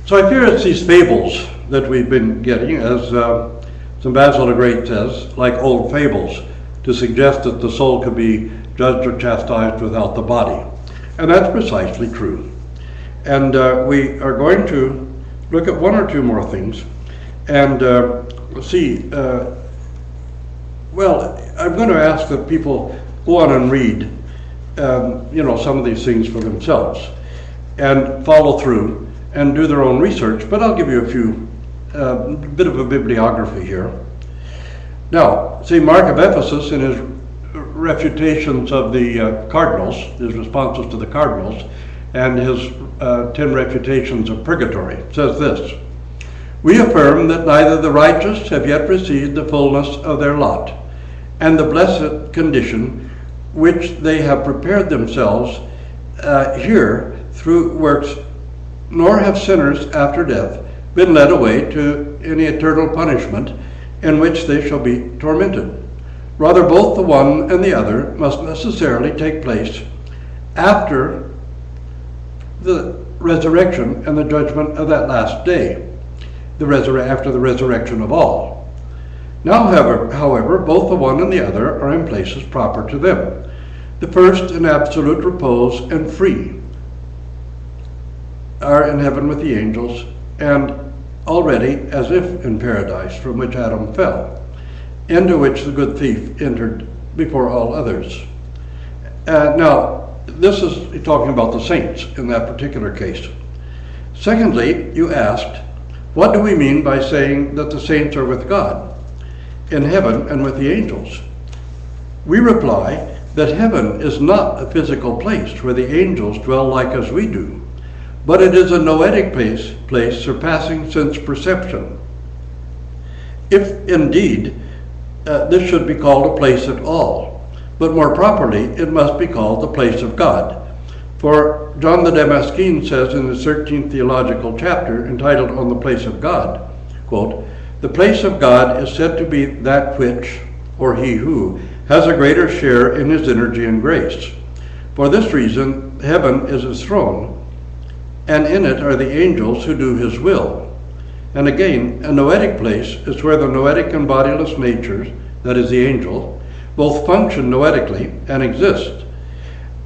So I fear it's these fables that we've been getting, as St. Basil the Great says, like old fables, to suggest that the soul could be judged or chastised without the body. And that's precisely true. And we are going to look at one or two more things and see, well, I'm going to ask that people go on and read, some of these things for themselves and follow through and do their own research, but I'll give you a few, bit of a bibliography here. Now, St. Mark of Ephesus, in his refutations of the cardinals, his responses to the cardinals, and his 10 refutations of purgatory, says this: "We affirm that neither the righteous have yet received the fullness of their lot, and the blessed condition which they have prepared themselves here through works, nor have sinners after death been led away to any eternal punishment in which they shall be tormented. Rather, both the one and the other must necessarily take place after the resurrection and the judgment of that last day, after the resurrection of all. Now, however, both the one and the other are in places proper to them. The first in absolute repose and free are in heaven with the angels, and already as if in paradise, from which Adam fell, into which the good thief entered before all others." Now, this is talking about the saints in that particular case. Secondly, you asked, what do we mean by saying that the saints are with God in heaven and with the angels? We reply that heaven is not a physical place where the angels dwell like as we do, but it is a noetic place surpassing sense perception. If indeed this should be called a place at all, but more properly it must be called the place of God. For John the Damascene says in his 13th theological chapter, entitled On the Place of God, quote, "The place of God is said to be that which, or he who, has a greater share in his energy and grace. For this reason, heaven is his throne, and in it are the angels who do his will." And again, a noetic place is where the noetic and bodiless natures, that is the angel, both function noetically and exist.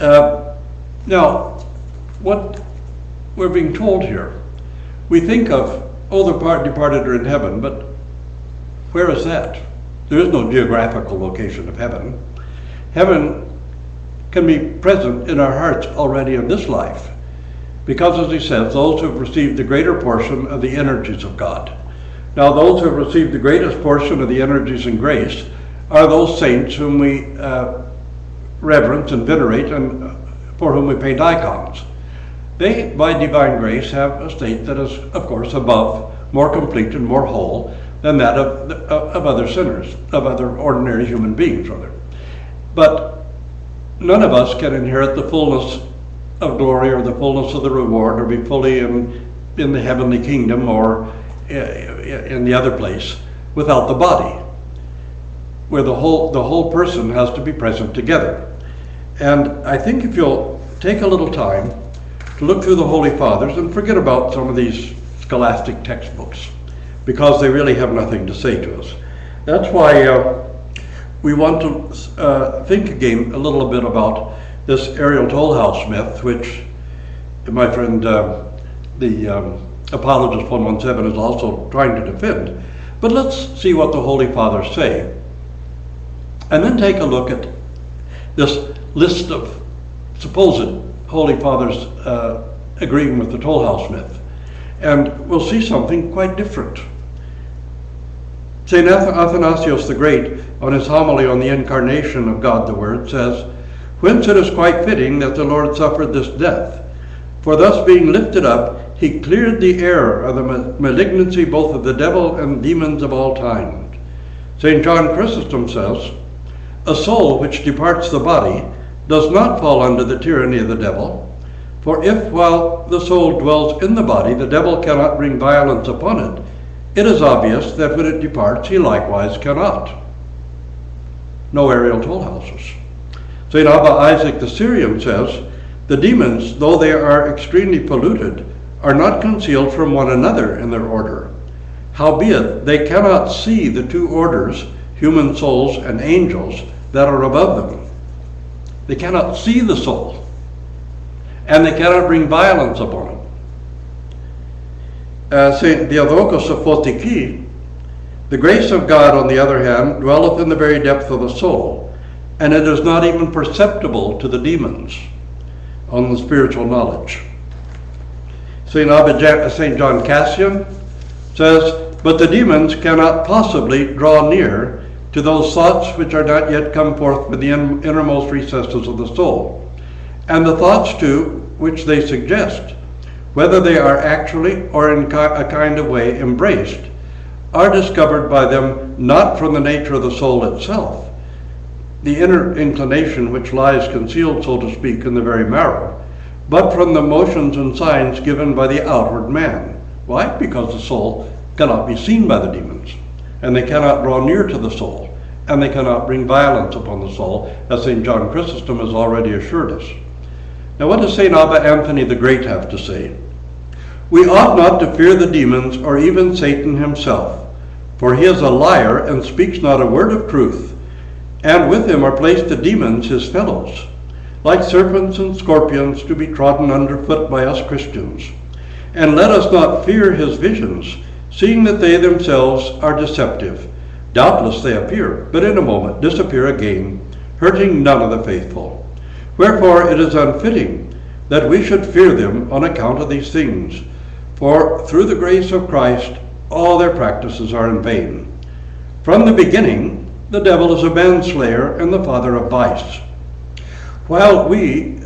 Now, what we're being told here, we think of, the departed are in heaven, but where is that? There is no geographical location of heaven. Heaven can be present in our hearts already in this life, because, as he says, those who have received the greater portion of the energies of God. Now, those who have received the greatest portion of the energies and grace are those saints whom we reverence and venerate, and for whom we paint icons. They, by divine grace, have a state that is, of course, above, more complete and more whole than that of other sinners, of other ordinary human beings, rather. But none of us can inherit the fullness of glory or the fullness of the reward, or be fully in the heavenly kingdom or in the other place without the body, where the whole person has to be present together. And I think if you'll take a little time to look through the Holy Fathers and forget about some of these scholastic textbooks, because they really have nothing to say to us. That's why we want to think again a little bit about this Ariel Tollhouse myth, which my friend, the apologist 117, is also trying to defend. But let's see what the Holy Fathers say, and then take a look at this list of supposed Holy Fathers agreeing with the Tollhouse myth, and we'll see something quite different. St. Athanasius the Great, on his homily on the incarnation of God the Word, says, "Whence it is quite fitting that the Lord suffered this death, for thus being lifted up, he cleared the air of the malignancy both of the devil and demons of all time." St. John Chrysostom says, "A soul which departs the body does not fall under the tyranny of the devil, for if while the soul dwells in the body the devil cannot bring violence upon it, it is obvious that when it departs he likewise cannot." No Ariel Tollhouses. St. Abba Isaac the Syrian says, "The demons, though they are extremely polluted, are not concealed from one another in their order. Howbeit, they cannot see the two orders, human souls and angels, that are above them. They cannot see the soul, and they cannot bring violence upon it. St. Diadochos of Photiki, the grace of God, on the other hand, dwelleth in the very depth of the soul, and it is not even perceptible to the demons on the spiritual knowledge. St. John Cassian says, but the demons cannot possibly draw near to those thoughts which are not yet come forth from the innermost recesses of the soul, and the thoughts too which they suggest, whether they are actually or in a kind of way embraced, are discovered by them not from the nature of the soul itself, the inner inclination which lies concealed, so to speak, in the very marrow, but from the motions and signs given by the outward man. Why? Because the soul cannot be seen by the demons, and they cannot draw near to the soul, and they cannot bring violence upon the soul, as St. John Chrysostom has already assured us. Now, what does St. Abba Anthony the Great have to say? We ought not to fear the demons or even Satan himself, for he is a liar and speaks not a word of truth, and with him are placed the demons, his fellows, like serpents and scorpions, to be trodden underfoot by us Christians. And let us not fear his visions, seeing that they themselves are deceptive. Doubtless they appear, but in a moment disappear again, hurting none of the faithful. Wherefore it is unfitting that we should fear them on account of these things, for through the grace of Christ all their practices are in vain. From the beginning, the devil is a manslayer and the father of vice. While we,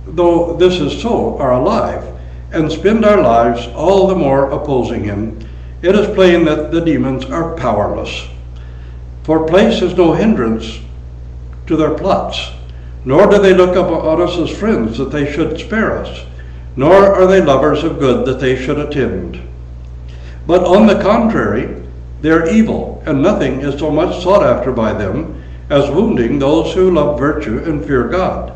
though this is so, are alive, and spend our lives all the more opposing him, it is plain that the demons are powerless. For place is no hindrance to their plots, nor do they look upon us as friends that they should spare us, nor are they lovers of good that they should attend. But on the contrary, they are evil, and nothing is so much sought after by them as wounding those who love virtue and fear God.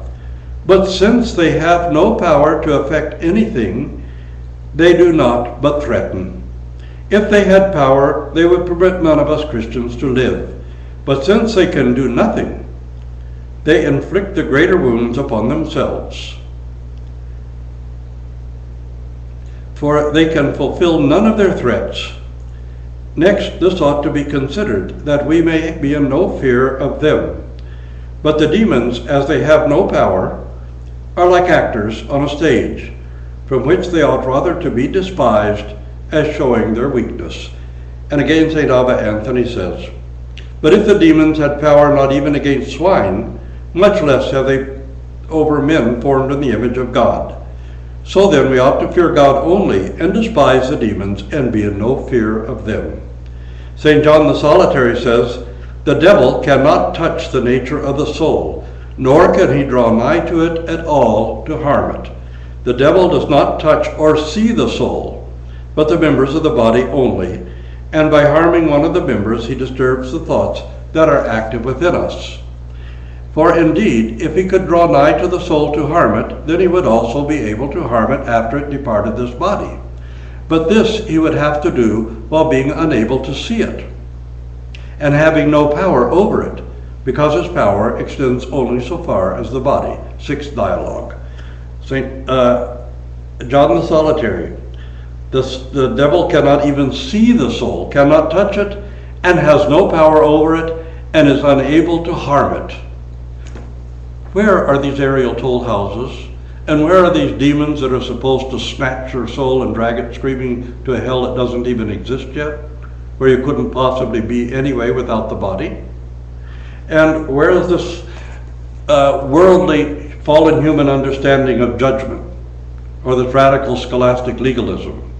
But since they have no power to effect anything, they do not but threaten. If they had power, they would permit none of us Christians to live. But since they can do nothing, they inflict the greater wounds upon themselves. For they can fulfill none of their threats. Next, this ought to be considered, that we may be in no fear of them. But the demons, as they have no power, are like actors on a stage, from which they ought rather to be despised as showing their weakness. And again St. Abba Anthony says, but if the demons had power not even against swine, much less have they over men formed in the image of God. So then we ought to fear God only, and despise the demons, and be in no fear of them. St. John the Solitary says, the devil cannot touch the nature of the soul, nor can he draw nigh to it at all to harm it. The devil does not touch or see the soul, but the members of the body only, and by harming one of the members he disturbs the thoughts that are active within us. For indeed, if he could draw nigh to the soul to harm it, then he would also be able to harm it after it departed this body. But this he would have to do while being unable to see it, and having no power over it, because his power extends only so far as the body. Sixth dialogue. St. John the Solitary. The devil cannot even see the soul, cannot touch it, and has no power over it, and is unable to harm it. Where are these aerial toll houses? And where are these demons that are supposed to snatch your soul and drag it screaming to a hell that doesn't even exist yet? Where you couldn't possibly be anyway without the body? And where is this worldly, fallen human understanding of judgment, or this radical scholastic legalism?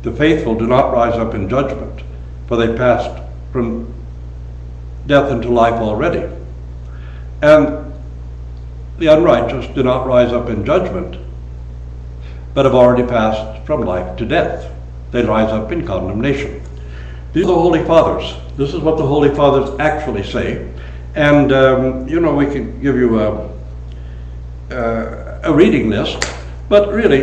The faithful do not rise up in judgment, for they passed from death into life already. And the unrighteous do not rise up in judgment, but have already passed from life to death. They rise up in condemnation. These are the Holy Fathers. This is what the Holy Fathers actually say. And, we can give you a reading list, but really,